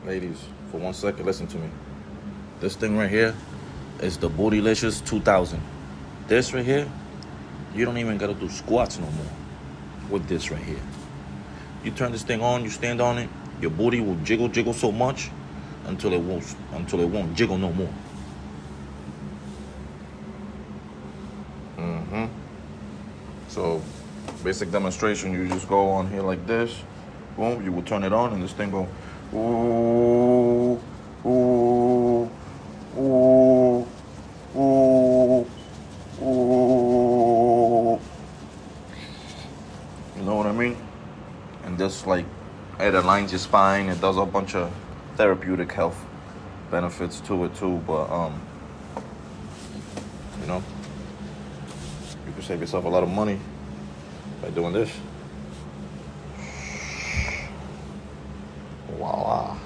Ladies, for 1 second, listen to me. This thing right here is the Bootylicious 2000. This right here, you don't even gotta do squats no more with this right here. You turn this thing on, you stand on it, your booty will jiggle so much until it won't jiggle no more. So, basic demonstration, you just go on here like this. Boom, you will turn it on and this thing go, ooh, ooh, ooh, ooh, ooh. You know what I mean? And this, like, it aligns your spine. It does a bunch of therapeutic health benefits to it too. But you know, you can save yourself a lot of money by doing this. Voila.